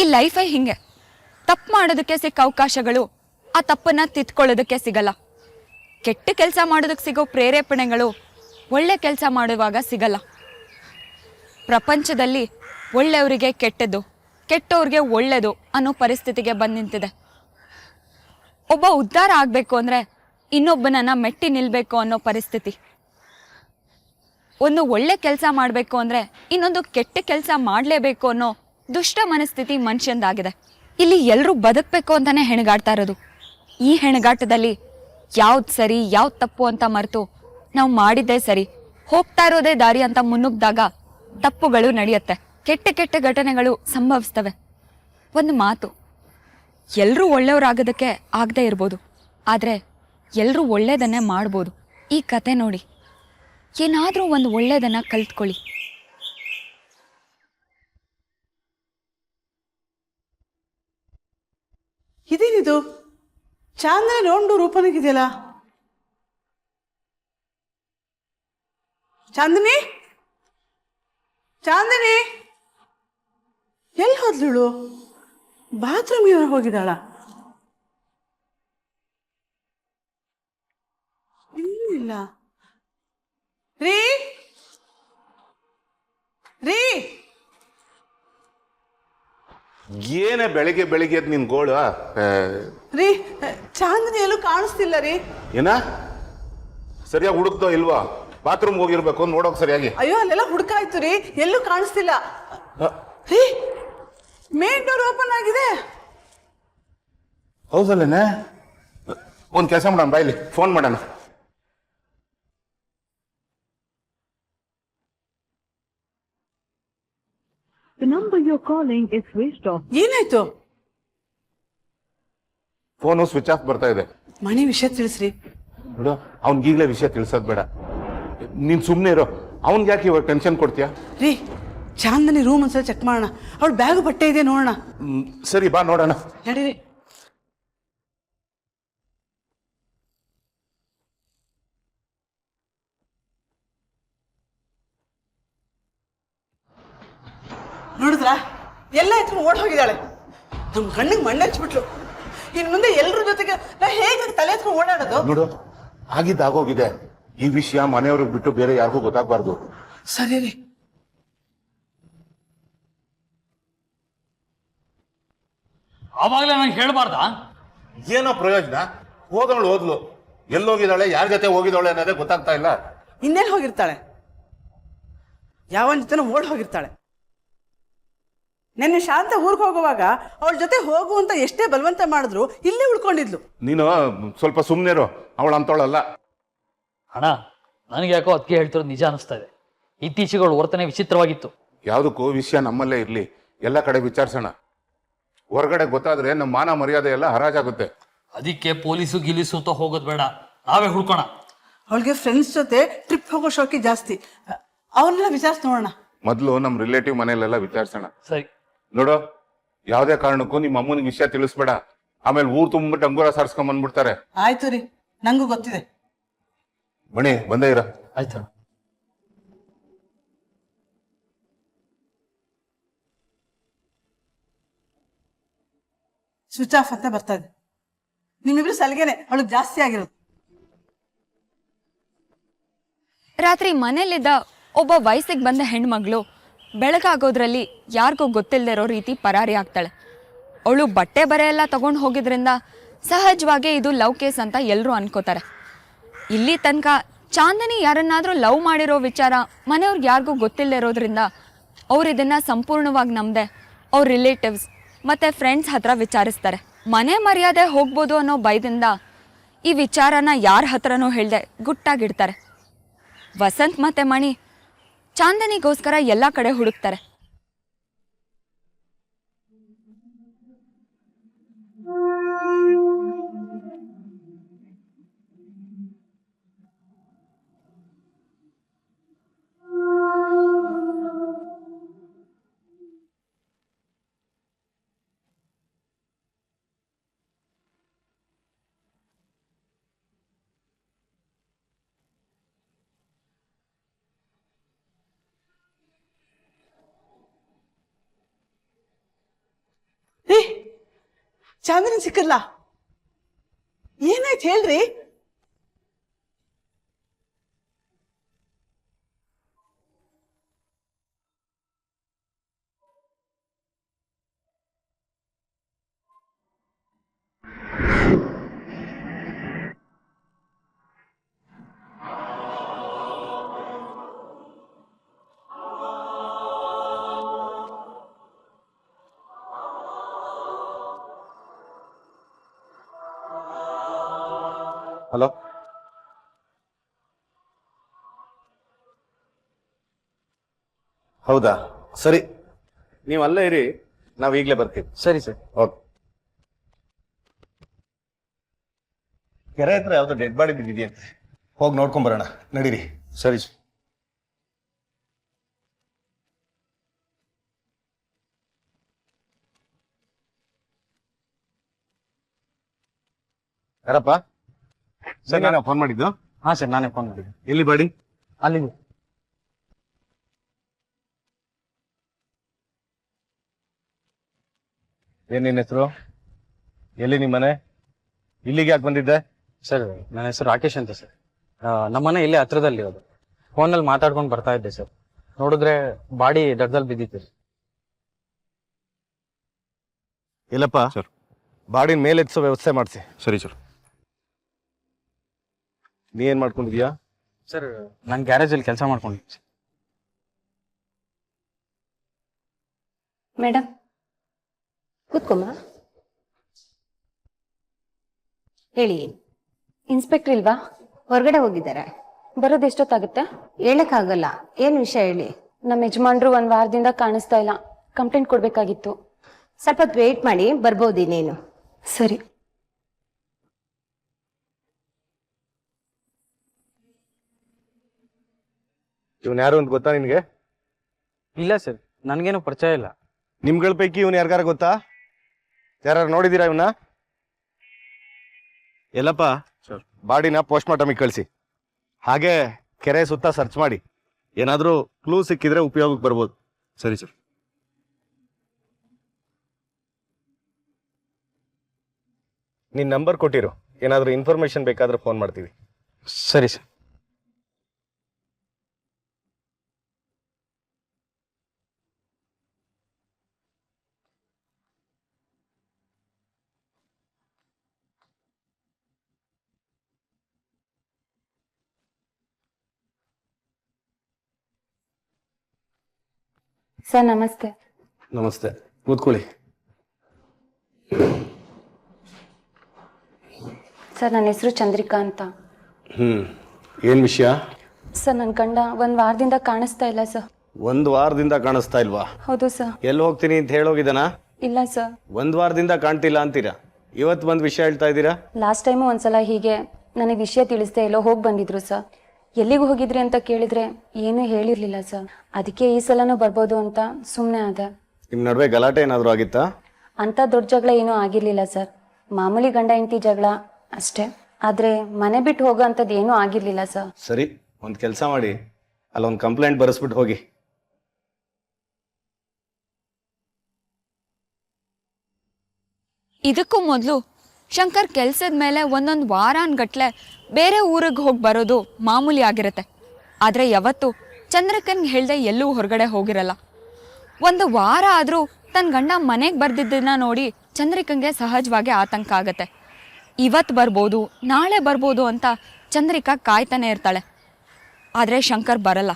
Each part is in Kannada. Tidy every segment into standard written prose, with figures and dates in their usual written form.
ಈ ಲೈಫೇ ಹಿಂಗೆ, ತಪ್ಪು ಮಾಡೋದಕ್ಕೆ ಸಿಕ್ಕ ಅವಕಾಶಗಳು ಆ ತಪ್ಪನ್ನ ತಿದ್ಕೊಳ್ಳೋದಕ್ಕೆ ಸಿಗಲ್ಲ. ಕೆಟ್ಟ ಕೆಲಸ ಮಾಡೋದಕ್ಕೆ ಸಿಗೋ ಪ್ರೇರೇಪಣೆಗಳು ಒಳ್ಳೆ ಕೆಲಸ ಮಾಡುವಾಗ ಸಿಗಲ್ಲ. ಪ್ರಪಂಚದಲ್ಲಿ ಒಳ್ಳೆಯವರಿಗೆ ಕೆಟ್ಟದ್ದು, ಕೆಟ್ಟವ್ರಿಗೆ ಒಳ್ಳೆಯದು ಅನ್ನೋ ಪರಿಸ್ಥಿತಿಗೆ ಬಂದು ನಿಂತಿದೆ. ಒಬ್ಬ ಉದ್ಧಾರ ಆಗಬೇಕು ಅಂದರೆ ಇನ್ನೊಬ್ಬನನ್ನ ಮೆಟ್ಟಿ ನಿಲ್ಲಬೇಕು ಅನ್ನೋ ಪರಿಸ್ಥಿತಿ. ಒಂದು ಒಳ್ಳೆ ಕೆಲಸ ಮಾಡಬೇಕು ಅಂದರೆ ಇನ್ನೊಂದು ಕೆಟ್ಟ ಕೆಲಸ ಮಾಡಲೇಬೇಕು ಅನ್ನೋ ದುಷ್ಟ ಮನಸ್ಥಿತಿ ಮನುಷ್ಯಂದಾಗಿದೆ. ಇಲ್ಲಿ ಎಲ್ಲರೂ ಬದುಕಬೇಕು ಅಂತಾನೆ ಹೆಣಗಾಡ್ತಾ ಇರೋದು. ಈ ಹೆಣಗಾಟದಲ್ಲಿ ಯಾವ್ದು ಸರಿ ಯಾವ್ದು ತಪ್ಪು ಅಂತ ಮರೆತು ನಾವು ಮಾಡಿದ್ದೇ ಸರಿ, ಹೋಗ್ತಾ ಇರೋದೇ ದಾರಿ ಅಂತ ಮುನ್ನುಗ್ದಾಗ ತಪ್ಪುಗಳು ನಡೆಯುತ್ತೆ, ಕೆಟ್ಟ ಕೆಟ್ಟ ಘಟನೆಗಳು ಸಂಭವಿಸ್ತವೆ. ಒಂದು ಮಾತು, ಎಲ್ಲರೂ ಒಳ್ಳೆಯವರಾಗೋದಕ್ಕೆ ಆಗದೆ ಇರ್ಬೋದು, ಆದರೆ ಎಲ್ಲರೂ ಒಳ್ಳೆಯದನ್ನೇ ಮಾಡ್ಬೋದು. ಈ ಕತೆ ನೋಡಿ, ಏನಾದರೂ ಒಂದು ಒಳ್ಳೆಯದನ್ನು ಕಲ್ತ್ಕೊಳ್ಳಿ. ಇದೇನಿದು ಚಾಂದನಿ ನೋಡು ರೂಪನಿಗಿದೆಯಲ್ಲ. ಚಾಂದಿನಿ, ಚಾಂದಿನಿ ಎಲ್ಲಿ ಹೋದ್ಲುಳು? ಬಾತ್ರೂಮ್ಗೆ ಹೋಗಿದ್ದಾಳ? ಇಲ್ಲ ರೀ ರೀ ಏನೇ ಬೆಳಿಗ್ಗೆ ಬೆಳಿಗ್ಗೆ ನಿನ್ ಗೋಳು? ರೀ, ಚಾಂದಿನಿ ಎಲ್ಲೂ ಕಾಣಿಸ್ತಿಲ್ಲ ರೀ. ಏನ ಸರಿಯಾಗಿ ಹುಡುಕ್ತೋ ಇಲ್ವಾ? ಬಾತ್ರೂಮ್ ಹೋಗಿರ್ಬೇಕು, ನೋಡೋಕ್ ಸರಿಯಾಗಿ. ಅಯ್ಯೋ, ಅಲ್ಲೆಲ್ಲ ಹುಡುಕಾಯ್ತು ರೀ, ಎಲ್ಲೂ ಕಾಣಿಸ್ತಿಲ್ಲ ರೀ. ಮೇನ್ ಡೋರ್ ಓಪನ್ ಆಗಿದೆ. ಹೌದಲ್ಲೇನೆ? ಒಂದ್ ಕೆಲಸ ಮಾಡೋಣ, ಬಾಯ್ಲಿ ಫೋನ್ ಮಾಡೋಣ. The number you're calling is switched off. ಏನಾಯ್ತು? ಫೋನು ಸ್ವಿಚ್ ಆಫ್ ಬರ್ತಾ ಇದೆ. ಮಣಿ ವಿಷಯ ತಿಳಿಸ್ರಿ. ನೋಡು, ಅವ್ನಿಗೀಗ್ಲೇ ವಿಷಯ ತಿಳಿಸೋದ್ ಬೇಡ. ನೀನ್ ಸುಮ್ನೆ ಇರೋ. ಅವ್ನ್ಗೆ ಯಾಕೆ ಇವಾಗ ಟೆನ್ಷನ್ ಕೊಡ್ತೀಯಾ? ರೀ, ಚಾಂದನಿ ರೂಮ್ ಒಂದ್ಸಲ ಚೆಕ್ ಮಾಡೋಣ. ಅವಳು ಬ್ಯಾಗ್ ಬಟ್ಟೆ ಇದೆ ನೋಡೋಣ. ಸರಿ, ಬಾ ನೋಡೋಣ. ನಡೀರಿ. ನೋಡಿದ್ರಾ, ಎಲ್ಲ ಎತ್ಕೊಂಡು ಓಡ್ ಹೋಗಿದ್ದಾಳೆ. ನಮ್ ಕಣ್ಣಿಗೆ ಮಣ್ಣಚ್ಬಿಟ್ಲು. ಇನ್ ಮುಂದೆ ಎಲ್ರ ಜೊತೆಗೆ ನಾ ಹೇಗೆ ತಲೆ ಎತ್ಕೊಂಡು ಓಡಾಡೋದು? ನೋಡು, ಆಗಿದ್ದಾಗೋಗಿದೆ. ಈ ವಿಷಯ ಮನೆಯವ್ರಿಗೆ ಬಿಟ್ಟು ಬೇರೆ ಯಾರಿಗೂ ಗೊತ್ತಾಗ್ಬಾರ್ದು. ಸರಿ ರೀ. ಅವಾಗಲೇ ನಂಗೆ ಹೇಳ್ಬಾರ್ದಾ? ಏನೋ ಪ್ರಯೋಜನ? ಹೋದವಳು ಎಲ್ಲೋಗಿದ್ದಾಳೆ, ಯಾರ ಜೊತೆ ಹೋಗಿದ್ದಾಳೆ ಅನ್ನೋದೇ ಗೊತ್ತಾಗ್ತಾ ಇಲ್ಲ. ಇನ್ನೆಲ್ಲಿ ಹೋಗಿರ್ತಾಳೆ? ಯಾವನ್ ಜೊತೆನೂ ಓಡ್ ಹೋಗಿರ್ತಾಳೆ. ನೆನ್ನೆ ಶಾಂತ ಊರಿಗೆ ಹೋಗುವಾಗ ಅವಳ ಜೊತೆ ಹೋಗು ಅಂತ ಎಷ್ಟೇ ಬಲವಂತ ಮಾಡಿದ್ರು ಇಲ್ಲೇ ಉಳ್ಕೊಂಡಿದ್ಲು. ನೀನು ಸ್ವಲ್ಪ ಸುಮ್ಮನೆ ಇರೋ, ಅವಳು ಅಂತವಳಲ್ಲ. ಅಣ್ಣ, ನನಗೆ ಯಾಕೋ ಅದಕ್ಕೆ ಹೇಳ್ತಿರೋದು ನಿಜ ಅನಿಸ್ತಾ ಇದೆ. ಇತ್ತೀಚೆಗಳು ವರ್ತನೆ ವಿಚಿತ್ರವಾಗಿತ್ತು. ಯಾವುದಕ್ಕೂ ವಿಷಯ ನಮ್ಮಲ್ಲೇ ಇರ್ಲಿ, ಎಲ್ಲ ಕಡೆ ವಿಚಾರಿಸೋಣ. ಹೊರಗಡೆ ಗೊತ್ತಾದ್ರೆ ನಮ್ಮ ಮಾನ ಮರ್ಯಾದೆ ಎಲ್ಲ ಹರಾಜಾಗುತ್ತೆ. ಅದಕ್ಕೆ ಪೊಲೀಸು ಗಿಲೀಸು ಅಂತ ಹೋಗೋದು ಬೇಡ, ನಾವೇ ಹುಡ್ಕೋಣ. ಅವಳಿಗೆ ಫ್ರೆಂಡ್ಸ್ ಜೊತೆ ಟ್ರಿಪ್ ಹೋಗೋ ಶೋಕಿ ಜಾಸ್ತಿ. ಅವ್ರನ್ನೆಲ್ಲ ವಿಚಾರಿಸಿ ನೋಡೋಣ. ಮೊದಲು ನಮ್ಮ ರಿಲೇಟಿವ್ ಮನೆಯಲ್ಲೆಲ್ಲ ವಿಚಾರಿಸೋಣ. ಸರಿ ನೋಡು, ಯಾವುದೇ ಕಾರಣಕ್ಕೂ ನಿಮ್ಮ ಅಮ್ಮನಿಗೆ ವಿಷಯ ತಿಳಿಸ್ಬೇಡ. ಆಮೇಲೆ ಊರು ತುಂಬ ಡಂಗೂರ ಸಾರಿಸ್ಕೊಂಡ್ ಬಂದ್ಬಿಡ್ತಾರೆ. ಆಯ್ತು ರೀ, ನಂಗೂ ಗೊತ್ತಿದೆ. ಮಣಿ, ಬಂದೇ ಇರ. ಆಯ್ತು. ಸ್ವಿಚ್ ಆಫ್ ಅಂತ ಬರ್ತಾ ಇದೆ. ನಿಮ್ಮಿಬ್ರು ಸಲಿಗೆನೆ ಅವಳಿಗೆ ಜಾಸ್ತಿ ಆಗಿರೋದು. ರಾತ್ರಿ ಮನೇಲಿದ್ದ ಒಬ್ಬ ವಯಸ್ಸಿಗೆ ಬಂದ ಹೆಣ್ಮಗಳು ಬೆಳಗಾಗೋದ್ರಲ್ಲಿ ಯಾರಿಗೂ ಗೊತ್ತಿಲ್ಲದೆ ಇರೋ ರೀತಿ ಪರಾರಿ ಆಗ್ತಾಳೆ. ಅವಳು ಬಟ್ಟೆ ಬರೆ ಎಲ್ಲ ತಗೊಂಡು ಹೋಗಿದ್ರಿಂದ ಸಹಜವಾಗಿ ಇದು ಲವ್ ಕೇಸ್ ಅಂತ ಎಲ್ಲರೂ ಅನ್ಕೋತಾರೆ. ಇಲ್ಲಿ ತನಕ ಚಾಂದನಿ ಯಾರನ್ನಾದರೂ ಲವ್ ಮಾಡಿರೋ ವಿಚಾರ ಮನೆಯವ್ರಿಗೆ ಯಾರಿಗೂ ಗೊತ್ತಿಲ್ಲದೆ ಇರೋದ್ರಿಂದ ಅವ್ರು ಇದನ್ನು ಸಂಪೂರ್ಣವಾಗಿ ನಂಬದೆ ಅವ್ರ ರಿಲೇಟಿವ್ಸ್ ಮತ್ತು ಫ್ರೆಂಡ್ಸ್ ಹತ್ರ ವಿಚಾರಿಸ್ತಾರೆ. ಮನೆ ಮರ್ಯಾದೆ ಹೋಗ್ಬೋದು ಅನ್ನೋ ಭಯದಿಂದ ಈ ವಿಚಾರನ ಯಾರ ಹತ್ರನೂ ಹೇಳ್ದೆ ಗುಟ್ಟಾಗಿಡ್ತಾರೆ. ವಸಂತ್ ಮತ್ತು ಮಣಿ ಚಾಂದನಿಗೋಸ್ಕರ ಎಲ್ಲ ಕಡೆ ಹುಡುಕ್ತಾರೆ. ಚಾಂದ್ರನ್ ಸಿಕ್ಕಲ್ಲ. ಏನಾಯ್ತು ಹೇಳ್ರಿ? ಹಲೋ, ಹೌದಾ? ಸರಿ, ನೀವು ಅಲ್ಲೇ ಇರಿ, ನಾವು ಈಗಲೇ ಬರ್ತೀವಿ. ಸರಿ ಸರ್, ಓಕೆ. ಕೆರೆ ಹತ್ರ ಯಾವ್ದೋ ಡೆಡ್ ಬಾಡಿ ಬಿದ್ದಿದೆಯಂತೆ, ಹೋಗಿ ನೋಡ್ಕೊಂಡ್ ಬರೋಣ, ನಡೀರಿ. ಸರಿ ಸರ್. ಯಾರಪ್ಪ? ಸರ್, ನಾನು ಫೋನ್ ಮಾಡಿದ್ದು. ಹಾ ಸರ್, ನಾನೇ ಫೋನ್ ಮಾಡಿದ್ದೆ. ಎಲ್ಲಿ ಬಾಡಿ? ಅಲ್ಲಿ ಏನ್ ನಿನ್ನ ಹೆಸರು? ಎಲ್ಲಿ ನಿಮ್ಮ ಮನೆ? ಇಲ್ಲಿಗೆ ಯಾಕೆ ಬಂದಿದ್ದೆ? ಸರ್, ನನ್ನ ಹೆಸರು ರಾಕೇಶ್ ಅಂತ ಸರ್. ನಮ್ಮನೆ ಇಲ್ಲೇ ಹತ್ರದಲ್ಲಿ ಇರೋದು. ಫೋನಲ್ಲಿ ಮಾತಾಡ್ಕೊಂಡು ಬರ್ತಾ ಇದ್ದೆ ಸರ್. ನೋಡಿದ್ರೆ ಬಾಡಿ ದಡದಲ್ಲಿ ಬಿದ್ದಿತ್ತು. ಇಲ್ಲಪ್ಪ ಸರ್, ಬಾಡಿನ ಮೇಲೆ ಎತ್ಸೋ ವ್ಯವಸ್ಥೆ ಮಾಡಿಸಿ. ಸರಿ ಸರ್. ನೀ ಏನ್ ಮಾಡ್ಕೊಂಡಿದ್ಯಾ? ಸರ್, ನಾನು ಗ್ಯಾರೇಜಲ್ಲಿ ಕೆಲಸ ಮಾಡ್ಕೊಂಡಿದ್ದೆ. ಮೇಡಮ್ ಕೂತ್ಕೊಮ್ಮ. ಹೇಳಿ. ಇನ್ಸ್ಪೆಕ್ಟರ್ ಇಲ್ವಾ? ಹೊರಗಡೆ ಹೋಗಿದ್ದಾರೆ. ಬರೋದು ಎಷ್ಟೊತ್ತಾಗುತ್ತೆ? ಹೇಳಕ್ಕಾಗಲ್ಲ. ಏನ್ ವಿಷಯ ಹೇಳಿ. ನಮ್ಮ ಯಜಮಾನ್ರು 1 ವಾರದಿಂದ ಕಾಣಿಸ್ತಾ ಇಲ್ಲ. ಕಂಪ್ಲೇಂಟ್ ಕೊಡ್ಬೇಕಾಗಿತ್ತು. ಸ್ವಲ್ಪ ಹೊತ್ತು ವೇಟ್ ಮಾಡಿ, ಬರ್ಬೋದು ಇನ್ನೇನು. ಸರಿ. ಇವನ್ ಯಾರು ಅಂತ ಗೊತ್ತಾ ನಿನ್ಗೆ? ಇಲ್ಲ ಸರ್, ನನಗೇನು ಪರಿಚಯ ಇಲ್ಲ. ನಿಮ್ಗಳ ಪೈಕಿ ಇವನ್ ಯಾರಿಗಾರ ಗೊತ್ತಾ? ಯಾರು ನೋಡಿದೀರಾ ಇವನ್ನ? ಎಲ್ಲಪ್ಪ ಸರ್, ಬಾಡಿನ ಪೋಸ್ಟ್ ಮಾರ್ಟಮಿಗೆ ಕಳಿಸಿ. ಹಾಗೆ ಕೆರೆ ಸುತ್ತ ಸರ್ಚ್ ಮಾಡಿ, ಏನಾದ್ರೂ ಕ್ಲೂ ಸಿಕ್ಕಿದ್ರೆ ಉಪಯೋಗಕ್ಕೆ ಬರ್ಬೋದು. ಸರಿ ಸರ್. ನಿನ್ ನಂಬರ್ ಕೊಟ್ಟಿರು, ಏನಾದ್ರೂ ಇನ್ಫಾರ್ಮೇಶನ್ ಬೇಕಾದ್ರೆ ಫೋನ್ ಮಾಡ್ತೀವಿ. ಸರಿ ಸರ್. ಸರ್ ನಮಸ್ತೆ. ನಮಸ್ತೆ, ಕೂತ್ಕೊಳ್ಳಿ. ಸರ್, ನನ್ನ ಹೆಸರು ಚಂದ್ರಿಕಾ ಅಂತ. ಏನ್ ವಿಷಯ? ಸರ್, ನನ್ನ ಗಂಡ 1 ವಾರದಿಂದ ಕಾಣಿಸ್ತಾ ಇಲ್ಲ ಸರ್. 1 ವಾರದಿಂದ ಕಾಣಿಸ್ತಾ ಇಲ್ವಾ? ಹೌದು ಸರ್. ಎಲ್ಲಿ ಹೋಗ್ತೀನಿ ಅಂತ ಹೇಳೋಗಿದ್ದಾನ? ಇಲ್ಲ ಸರ್. 1 ವಾರದಿಂದ ಕಾಣ್ತಿಲ್ಲ ಅಂತೀರಾ, ಇವತ್ತು ಬಂದು ವಿಷಯ ಹೇಳ್ತಾ ಇದ್ದೀರಾ? ಲಾಸ್ಟ್ ಟೈಮು ಒಂದ್ಸಲ ಹೀಗೆ ನನಗೆ ವಿಷಯ ತಿಳಿಸ್ದೆ ಎಲ್ಲೋ ಹೋಗಿ ಬಂದಿದ್ರು ಸರ್. ಎಲ್ಲಿಗೆ ಹೋಗಿದ್ರಿ ಅಂತ ಕೇಳಿದ್ರೆ ಏನೂ ಹೇಳಿರ್ಲಿಲ್ಲ ಸರ್. ಅದಕ್ಕೆ ಈ ಸಲನೂ ಬರ್ಬೋದು ಅಂತ ಸುಮ್ಮನೆ ಆದೆ. ನಿಮ್ಮ ನಡುವೆ ಗಲಾಟೆ ಏನಾದರೂ ಆಗಿತ್ತಾ? ಅಂಥ ದೊಡ್ಡ ಜಗಳ ಏನೂ ಆಗಿರ್ಲಿಲ್ಲ ಸರ್. ಮಾಮೂಲಿ ಗಂಡ ಹೆಂಡತಿ ಜಗಳ ಅಷ್ಟೇ. ಆದರೆ ಮನೆ ಬಿಟ್ಟು ಹೋಗೋ ಅಂಥದ್ದು ಏನೂ ಆಗಿರ್ಲಿಲ್ಲ ಸರ್. ಸರಿ, ಒಂದು ಕೆಲಸ ಮಾಡಿ, ಅಲ್ಲೊಂದು ಕಂಪ್ಲೇಂಟ್ ಬರೆಸ್ಬಿಟ್ಟು ಹೋಗಿ. ಇದಕ್ಕೂ ಮೊದಲು ಶಂಕರ್ ಕೆಲ್ಸದ ಮೇಲೆ 1 ವಾರಗಟ್ಲೆ ಬೇರೆ ಊರಿಗೆ ಹೋಗಿ ಬರೋದು ಮಾಮೂಲಿ ಆಗಿರುತ್ತೆ. ಆದರೆ ಯಾವತ್ತು ಚಂದ್ರಕನ್ಗೆ ಹೇಳ್ದೆ ಎಲ್ಲೂ ಹೊರಗಡೆ ಹೋಗಿರಲ್ಲ. 1 ವಾರ ಆದರೂ ತನ್ನ ಗಂಡ ಮನೆಗೆ ಬರ್ದಿದ್ದನ್ನ ನೋಡಿ ಚಂದ್ರಿಕಂಗೆ ಸಹಜವಾಗಿ ಆತಂಕ ಆಗತ್ತೆ. ಇವತ್ತು ಬರ್ಬೋದು, ನಾಳೆ ಬರ್ಬೋದು ಅಂತ ಚಂದ್ರಿಕಾ ಕಾಯ್ತಾನೆ ಇರ್ತಾಳೆ. ಆದರೆ ಶಂಕರ್ ಬರಲ್ಲ.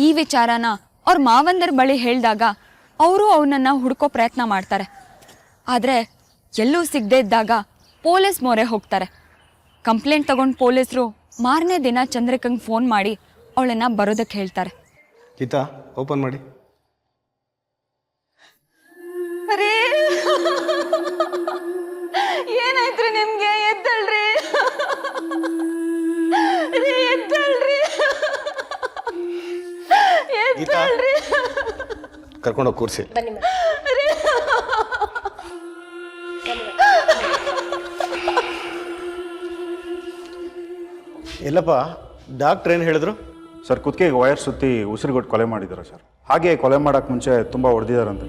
ಈ ವಿಚಾರನ ಅವ್ರ ಮಾವಂದರ ಬಳಿ ಹೇಳಿದಾಗ ಅವರು ಅವನನ್ನು ಹುಡ್ಕೋ ಪ್ರಯತ್ನ ಮಾಡ್ತಾರೆ. ಆದರೆ ಎಲ್ಲೂ ಸಿಗದೇ ಇದ್ದಾಗ ಪೊಲೀಸ್ ಮೊರೆ ಹೋಗ್ತಾರೆ. ಕಂಪ್ಲೇಂಟ್ ತಗೊಂಡು ಪೊಲೀಸರು ಮಾರನೇ ದಿನ ಚಂದ್ರಿಕಂಗೆ ಫೋನ್ ಮಾಡಿ ಅವಳನ್ನು ಬರೋದಕ್ಕೆ ಹೇಳ್ತಾರೆ. ಗೀತಾ, ಓಪನ್ ಮಾಡಿ. ಏನಾಯ್ತ್ರಿ ನಿಮ್ಗೆ? ಎದ್ದಳ್ರಿ, ಎದ್ದಳ್ರಿ, ಎದ್ದಳ್ರಿ. ಕರ್ಕೊಂಡೋಗಿ ಕೂರಿಸಿ. ಎಲ್ಲಪ್ಪ, ಡಾಕ್ಟ್ರ್ ಏನು ಹೇಳಿದ್ರು? ಸರ್, ಕುತ್ತಿಗೆಗೆ ವೈರ್ ಸುತ್ತಿ ಉಸಿರುಗೊಟ್ಟು ಕೊಲೆ ಮಾಡಿದ್ದಾರೆ ಸರ್. ಹಾಗೆ ಕೊಲೆ ಮಾಡೋಕ್ಕೆ ಮುಂಚೆ ತುಂಬ ಹೊಡೆದಿದ್ದಾರಂತೆ.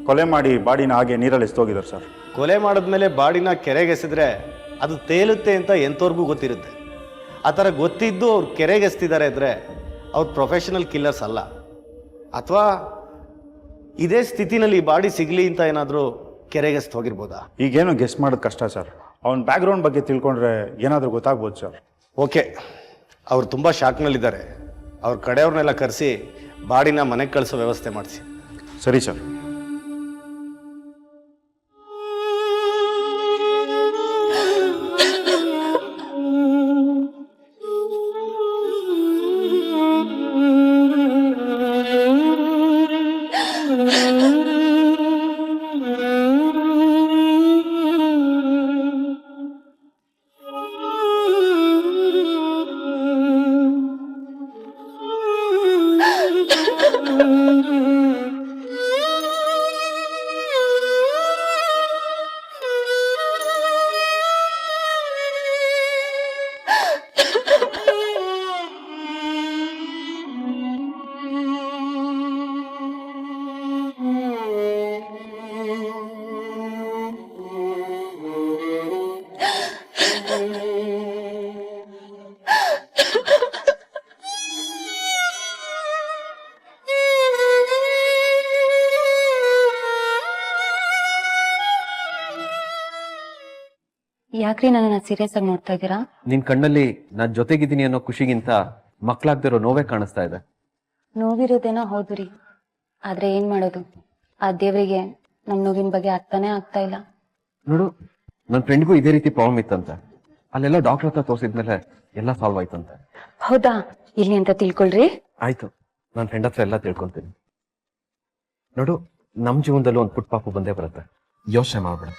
ಕೊಲೆ ಮಾಡಿ ಬಾಡಿನ ಹಾಗೆ ನೀರಲ್ಲಿ ಎಸ್ತೋಗಿದ್ದಾರೆ ಸರ್. ಕೊಲೆ ಮಾಡಿದ್ಮೇಲೆ ಬಾಡಿನ ಕೆರೆಗೆ ಎಸೆದ್ರೆ ಅದು ತೇಲುತ್ತೆ ಅಂತ ಎಂಥವ್ರಿಗೂ ಗೊತ್ತಿರುತ್ತೆ. ಆ ಥರ ಗೊತ್ತಿದ್ದು ಅವ್ರು ಕೆರೆಗೆ ಎಸ್ತಿದ್ದಾರೆ ಅಂದರೆ ಅವ್ರು ಪ್ರೊಫೆಷನಲ್ ಕಿಲ್ಲರ್ಸ್ ಅಲ್ಲ. ಅಥವಾ ಇದೇ ಸ್ಥಿತಿನಲ್ಲಿ ಬಾಡಿ ಸಿಗಲಿ ಅಂತ ಏನಾದರೂ ಕೆರೆಗೆ ಎಸ್ದು ಹೋಗಿರ್ಬೋದಾ? ಈಗೇನು ಗೆಸ್ ಮಾಡೋದು ಕಷ್ಟ ಸರ್. ಅವನ ಬ್ಯಾಕ್ಗ್ರೌಂಡ್ ಬಗ್ಗೆ ತಿಳ್ಕೊಂಡ್ರೆ ಏನಾದರೂ ಗೊತ್ತಾಗ್ಬೋದು ಸರ್. ಓಕೆ, ಅವ್ರು ತುಂಬ ಶಾಕ್ನಲ್ಲಿದ್ದಾರೆ. ಅವ್ರ ಕಡೆಯವ್ರನ್ನೆಲ್ಲ ಕರೆಸಿ ಬಾಡಿನ ಮನೆಗೆ ಕಳಿಸೋ ವ್ಯವಸ್ಥೆ ಮಾಡಿಸಿ. ಸರಿ ಸರ್. ಯಾಕ್ರಿ ನನ್ನ ಸೀರಿಯಸ್ ಆಗಿ ನೋಡ್ತಾ ಇದ್ದೀರಾ? ನಿನ್ ಕಣ್ಣಲ್ಲಿ ನಾನ್ ಜೊತೆಗಿದ್ದೀನಿ ಅನ್ನೋ ಖುಷಿಗಿಂತ ಮಕ್ಳಾಗ್ದಿರೋ ನೋವೇ ಕಾಣಿಸ್ತಾ ಇದೆ. ನೋವಿರೋದೇನೋ ಹೌದು ರೀ, ಆದ್ರೆ ಏನ್ ಮಾಡೋದು, ಆ ದೇವರಿಗೆ ನಮ್ ನೋವಿನ ಬಗ್ಗೆ ಅರ್ಥನೇ ಆಗ್ತಾ ಇಲ್ಲ. ನೋಡು, ನನ್ನ ಫ್ರೆಂಡ್ಗೂ ಇದೇ ರೀತಿ ಪ್ರಾಬ್ಲಮ್ ಇತ್ತಂತೆ. ಅಲ್ಲೆಲ್ಲ ಡಾಕ್ಟರ್ ಹತ್ರ ತೋರಿಸಿದ್ಮೇಲೆ ಎಲ್ಲ ಸಾಲ್ವ್ ಆಯ್ತಂತೆ. ಹೌದಾ? ಇಲ್ಲಿ ಅಂತ ತಿಳ್ಕೊಳ್ರಿ. ಆಯ್ತು, ನನ್ನ ಫ್ರೆಂಡ್ ಹತ್ರ ಎಲ್ಲ ತಿಳ್ಕೊಂತೀನಿ. ನೋಡು, ನಮ್ ಜೀವನದಲ್ಲೂ ಒಂದು ಪುಟ್ಟ ಪಾಪು ಬಂದೇ ಬರುತ್ತೆ, ಯೋಚನೆ ಮಾಡ್ಬೇಡ.